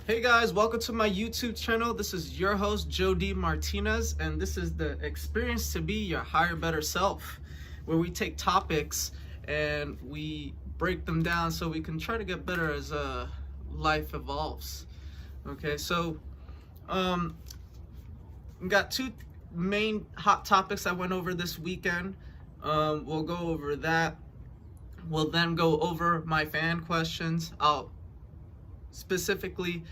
Hey guys, welcome to my YouTube channel. This is your host, Joe D. Martinez, and this is the Experience to Be Your Higher Better Self, where we take topics and we break them down so we can try to get better as life evolves. Okay, so we got two main hot topics I went over this weekend. We'll go over that. We'll then go over my fan questions. I'll specifically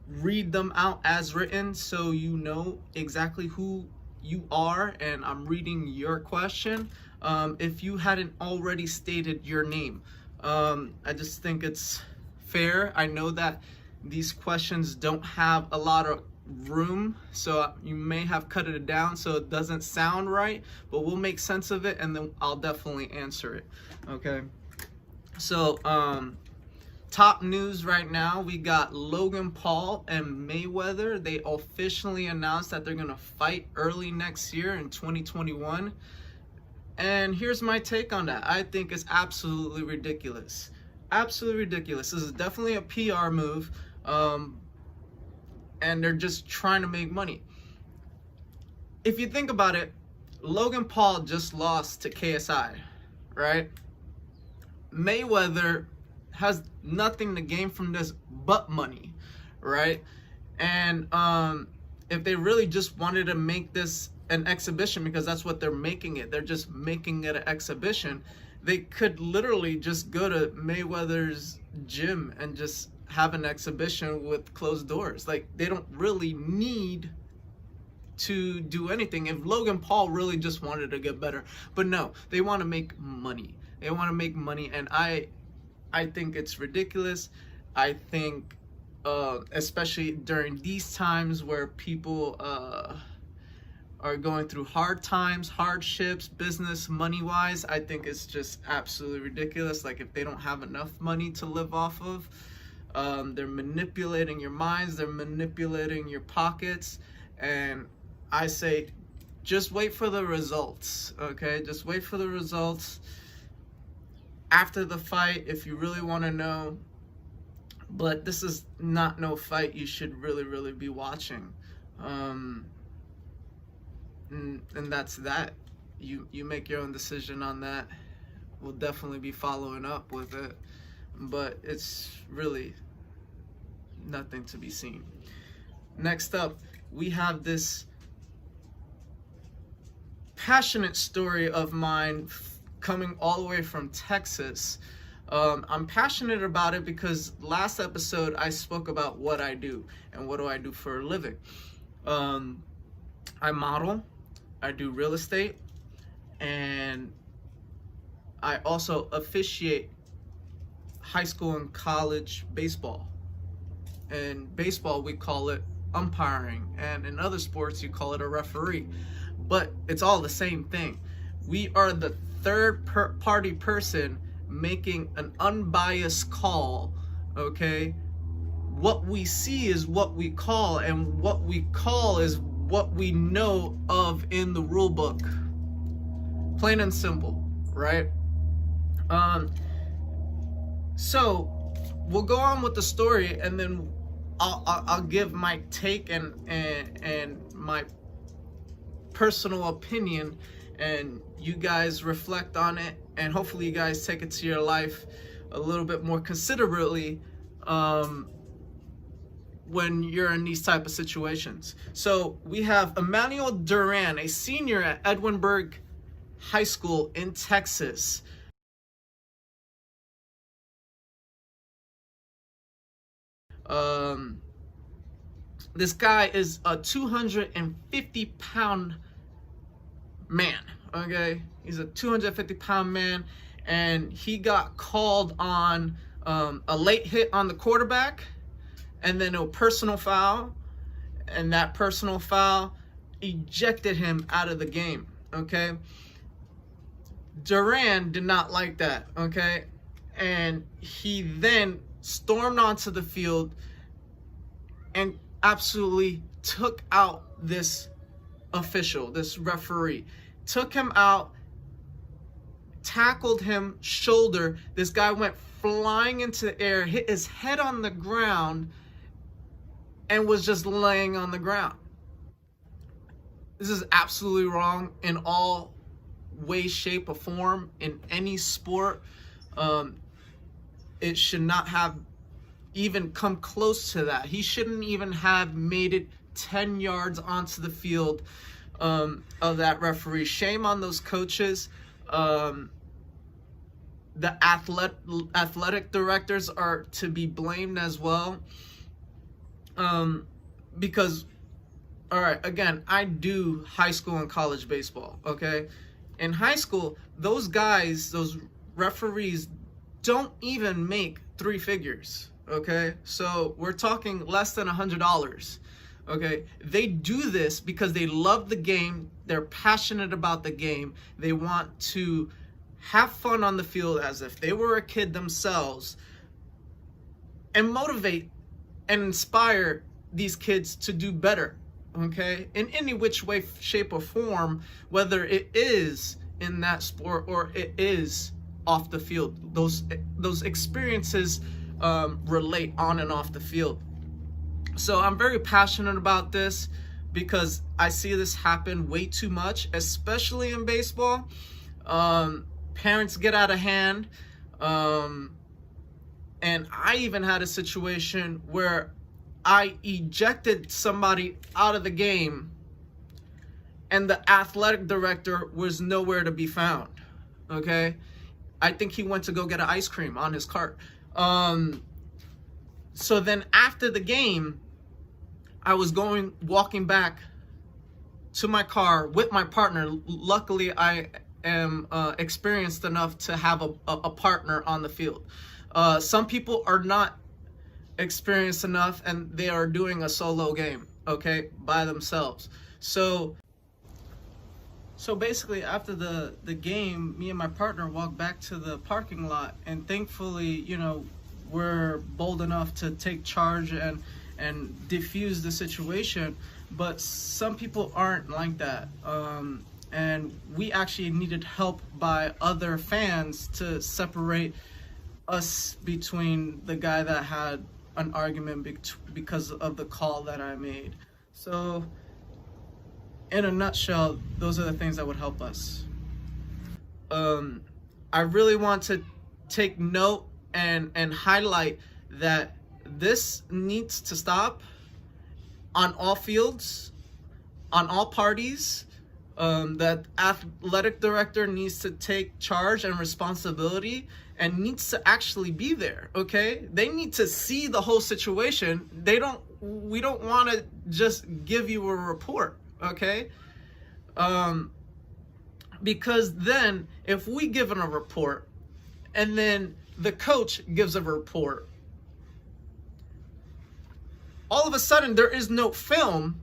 read them out as written so you know exactly who you are and I'm reading your question. If you hadn't already stated your name, I just think it's fair. I know that these questions don't have a lot of room, so you may have cut it down so it doesn't sound right, but we'll make sense of it and then I'll definitely answer it. Okay, so top news right now, we got Logan Paul and Mayweather. They officially announced that they're gonna fight early next year in 2021. And here's my take on that. I think it's absolutely ridiculous. Absolutely ridiculous. This is definitely a PR move. And they're just trying to make money. If you think about it, Logan Paul just lost to KSI, right? Mayweather has nothing to gain from this but money, right? And if they really just wanted to make this an exhibition, because that's what they're making it, they're just making it an exhibition, they could literally just go to Mayweather's gym and just have an exhibition with closed doors. Like, they don't really need to do anything if Logan Paul really just wanted to get better. But no, they want to make money. They want to make money, and I think it's ridiculous. I think, especially during these times where people are going through hard times, hardships, business, money-wise, I think it's just absolutely ridiculous. Like, if they don't have enough money to live off of, they're manipulating your minds, they're manipulating your pockets, and I say, just wait for the results, okay? Just wait for the results after the fight if you really want to know. But this is not no fight you should really be watching. And that's that. You make your own decision on that. We'll definitely be following up with it, but it's really nothing to be seen. Next up, we have this passionate story of mine coming all the way from Texas. I'm passionate about it because last episode I spoke about what I do and what do I do for a living. I model, I do real estate, and I also officiate high school and college baseball. In baseball we call it umpiring, and in other sports you call it a referee, but it's all the same thing. We are the third party person making an unbiased call, okay? What we see is what we call, and what we call is what we know of in the rule book. Plain and simple, right? So we'll go on with the story, and then I'll give my take and my personal opinion, and you guys reflect on it, and hopefully you guys take it to your life a little bit more considerately when you're in these type of situations. So we have Emmanuel Duran, a senior at Edwinburgh High School in Texas. This guy is a 250-pound man, okay? He's a 250-pound man, and he got called on a late hit on the quarterback, and then a personal foul, and that personal foul ejected him out of the game, okay? Duran did not like that, okay? And he then stormed onto the field and absolutely took out this official, this referee. Took him out, tackled him shoulder. This guy went flying into the air, hit his head on the ground, and was just laying on the ground. This is absolutely wrong in all ways, shape, or form, in any sport. It should not have even come close to that. He shouldn't even have made it 10 yards onto the field of that referee. Shame on those coaches. The athletic directors are to be blamed as well. Because, all right, again, I do high school and college baseball, okay? In high school, those guys, those referees, don't even make 3 figures, okay? So we're talking less than $100, okay? They do this because they love the game. They're passionate about the game. They want to have fun on the field as if they were a kid themselves, and motivate and inspire these kids to do better, okay? In any which way, shape, or form, whether it is in that sport or it is off the field. Those experiences relate on and off the field. So I'm very passionate about this because I see this happen way too much, especially in baseball. Parents get out of hand. And I even had a situation where I ejected somebody out of the game and the athletic director was nowhere to be found, okay? I think he went to go get an ice cream on his cart. So then after the game, I was walking back to my car with my partner. Luckily, I am experienced enough to have a partner on the field. Some people are not experienced enough and they are doing a solo game, okay, by themselves. So basically after the game, me and my partner walked back to the parking lot, and thankfully, you know, we're bold enough to take charge and diffuse the situation. But some people aren't like that. And we actually needed help by other fans to separate us between the guy that had an argument because of the call that I made. So in a nutshell, those are the things that would help us. I really want to take note and highlight that this needs to stop on all fields, on all parties. That athletic director needs to take charge and responsibility and needs to actually be there, okay? They need to see the whole situation. We don't want to just give you a report, okay? Because then if we give them a report and then the coach gives a report, all of a sudden there is no film.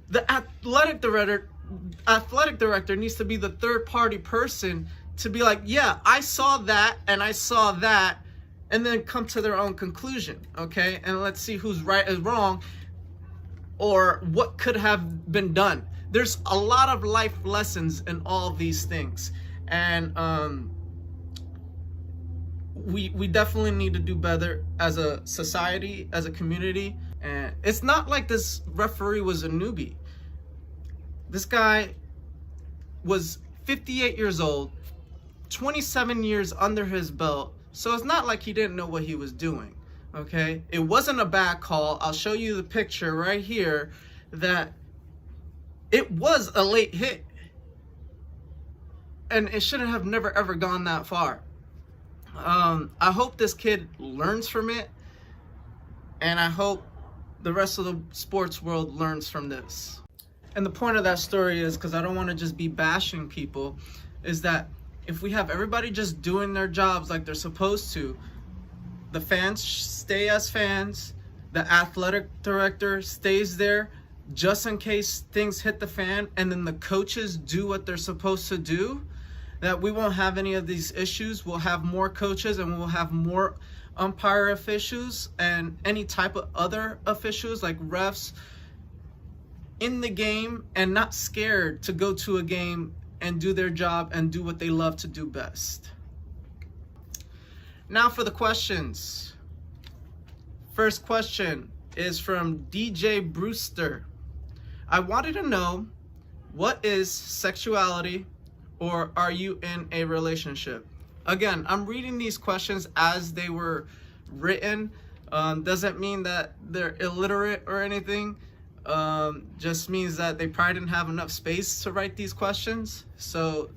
The athletic director needs to be the third party person to be like, yeah, I saw that and I saw that, and then come to their own conclusion, okay? And let's see who's right and wrong, or what could have been done. There's a lot of life lessons in all of these things, and we definitely need to do better as a society, as a community. And it's not like this referee was a newbie. This guy was 58 years old, 27 years under his belt, so it's not like he didn't know what he was doing, okay? It wasn't a bad call. I'll show you the picture right here that it was a late hit, and it shouldn't have never ever gone that far. I hope this kid learns from it, and I hope the rest of the sports world learns from this. And the point of that story is, because I don't want to just be bashing people, is that if we have everybody just doing their jobs like they're supposed to, the fans stay as fans, the athletic director stays there just in case things hit the fan, and then the coaches do what they're supposed to do, that we won't have any of these issues. We'll have more coaches and we'll have more umpire officials and any type of other officials like refs in the game, and not scared to go to a game and do their job and do what they love to do best. Now for the questions. First question is from DJ Brewster. I wanted to know, what is sexuality, or are you in a relationship? Again, I'm reading these questions as they were written. Doesn't mean that they're illiterate or anything. Just means that they probably didn't have enough space to write these questions. So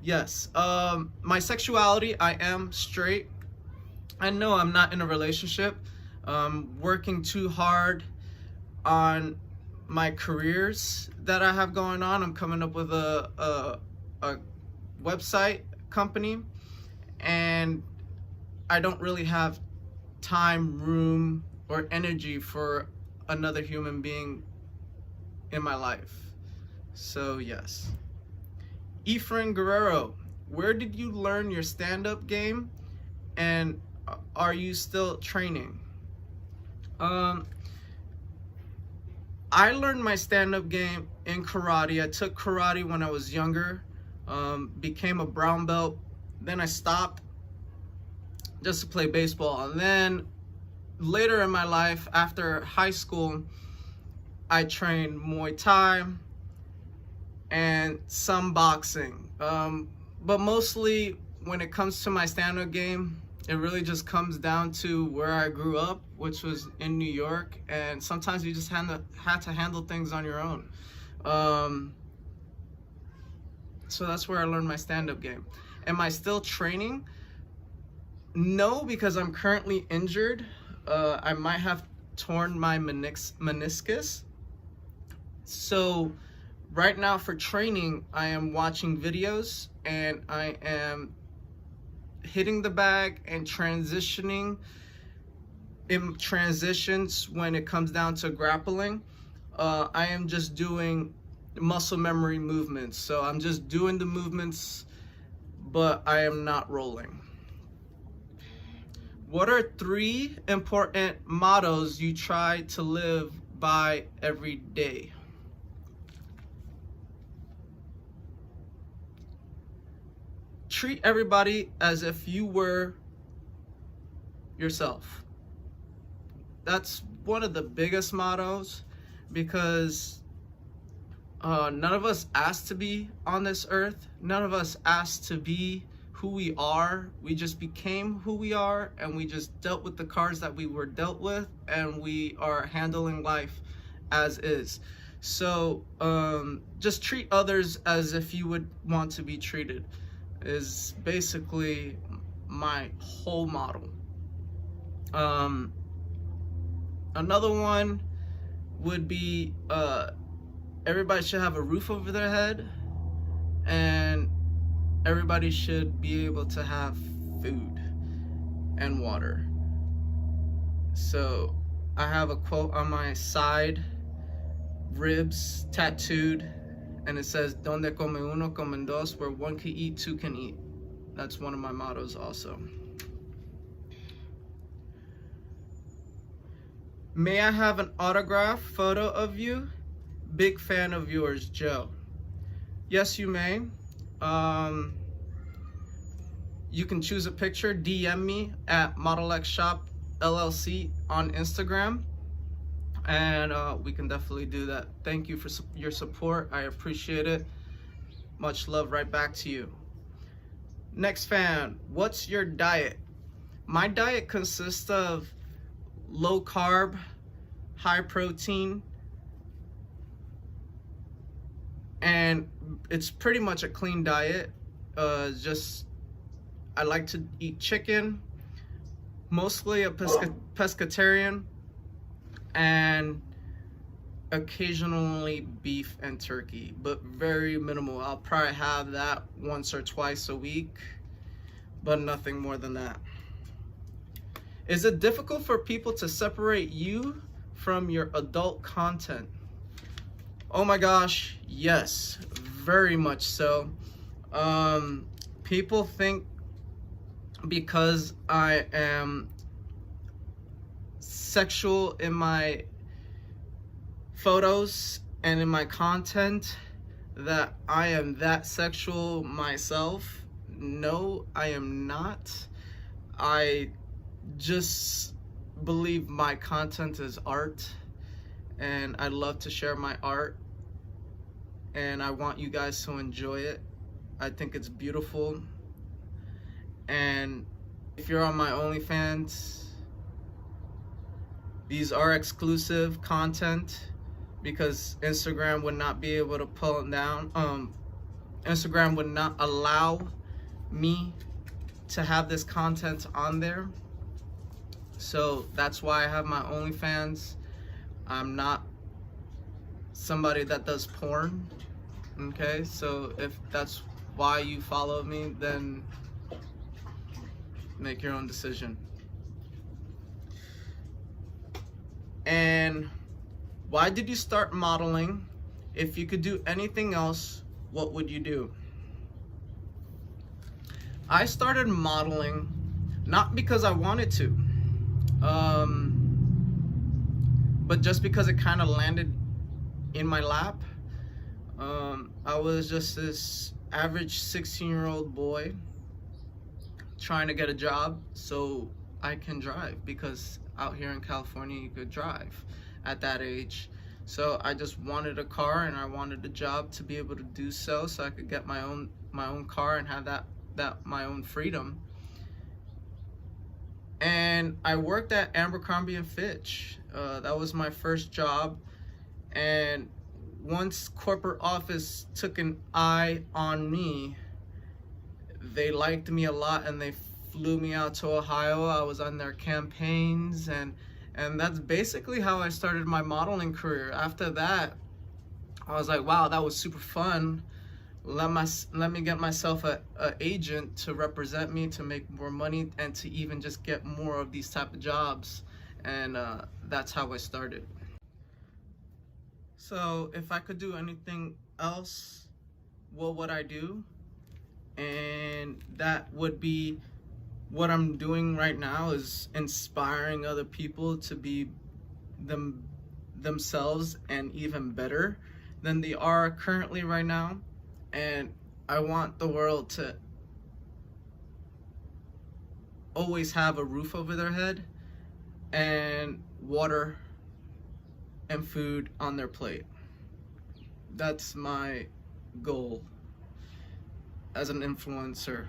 yes, my sexuality, I am straight. I know I'm not in a relationship. Working too hard on my careers that I have going on. I'm coming up with a website company, and I don't really have time, room, or energy for another human being in my life. So yes. Efrain Guerrero, where did you learn your stand-up game, and are you still training? I learned my stand-up game in karate. I took karate when I was younger, became a brown belt, then I stopped just to play baseball. And then later in my life, after high school, I trained Muay Thai and some boxing. But mostly when it comes to my stand-up game, it really just comes down to where I grew up, which was in New York, and sometimes you just had to handle things on your own. So that's where I learned my stand-up game. Am I still training? No, because I'm currently injured. I might have torn my meniscus. So right now for training, I am watching videos, and I am hitting the bag and transitioning in transitions. When it comes down to grappling, I am just doing muscle memory movements. So I'm just doing the movements, but I am not rolling. What are 3 important mottos you try to live by every day? Treat everybody as if you were yourself. That's one of the biggest mottos, because none of us asked to be on this earth. None of us asked to be who we are. We just became who we are, and we just dealt with the cards that we were dealt with, and we are handling life as is. So just treat others as if you would want to be treated is basically my whole model. Another one would be everybody should have a roof over their head, and everybody should be able to have food and water. So I have a quote on my side ribs tattooed, and it says, "Donde come uno, comen dos," where one can eat, two can eat. That's one of my mottos also. May I have an autograph photo of you? Big fan of yours, Joe. Yes, you may. You can choose a picture, DM me at Model X Shop LLC on Instagram, and we can definitely do that. Thank you for your support. I appreciate it. Much love right back to you. Next fan, what's your diet? My diet consists of low carb, high protein, and it's pretty much a clean diet. I like to eat chicken, mostly a pescatarian, and occasionally beef and turkey, but very minimal. I'll probably have that once or twice a week, but nothing more than that. Is it difficult for people to separate you from your adult content? Oh my gosh, yes, very much so. People think because I am sexual in my photos and in my content that I am that sexual myself. No, I am not. I just believe my content is art, and I love to share my art, and I want you guys to enjoy it. I think it's beautiful. And if you're on my OnlyFans, these are exclusive content because Instagram would not be able to pull it down. Instagram would not allow me to have this content on there. So that's why I have my OnlyFans. I'm not somebody that does porn. Okay, so if that's why you follow me, then make your own decision. And why did you start modeling? If you could do anything else, what would you do? I started modeling not because I wanted to, but just because it kind of landed in my lap. I was just this average 16-year-old boy trying to get a job so I can drive, because out here in California you could drive at that age. So I just wanted a car, and I wanted a job to be able to do so I could get my own car and have that my own freedom. And I worked at Abercrombie & Fitch. That was my first job, and once corporate office took an eye on me, they liked me a lot, and they flew me out to Ohio. I was on their campaigns, and that's basically how I started my modeling career. After that, I was like, wow, that was super fun. Let me get myself a agent to represent me, to make more money, and to even just get more of these type of jobs. And that's how I started. So if I could do anything else, what would I do? And that would be what I'm doing right now, is inspiring other people to be themselves and even better than they are currently right now. And I want the world to always have a roof over their head and water and food on their plate. That's my goal as an influencer.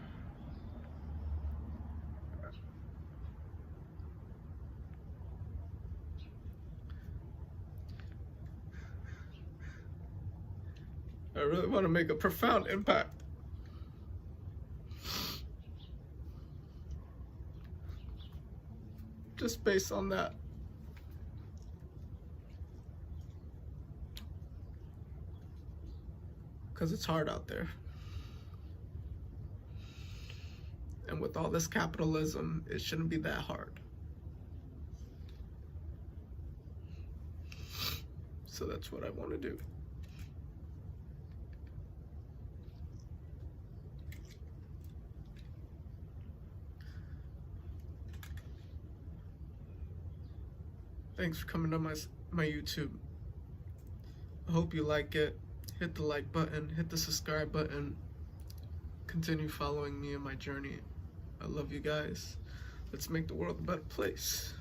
I really want to make a profound impact. Just based on that. Because it's hard out there. And with all this capitalism, it shouldn't be that hard. So that's what I want to do. Thanks for coming to my YouTube. I hope you like it. Hit the like button, hit the subscribe button. Continue following me in my journey. I love you guys. Let's make the world a better place.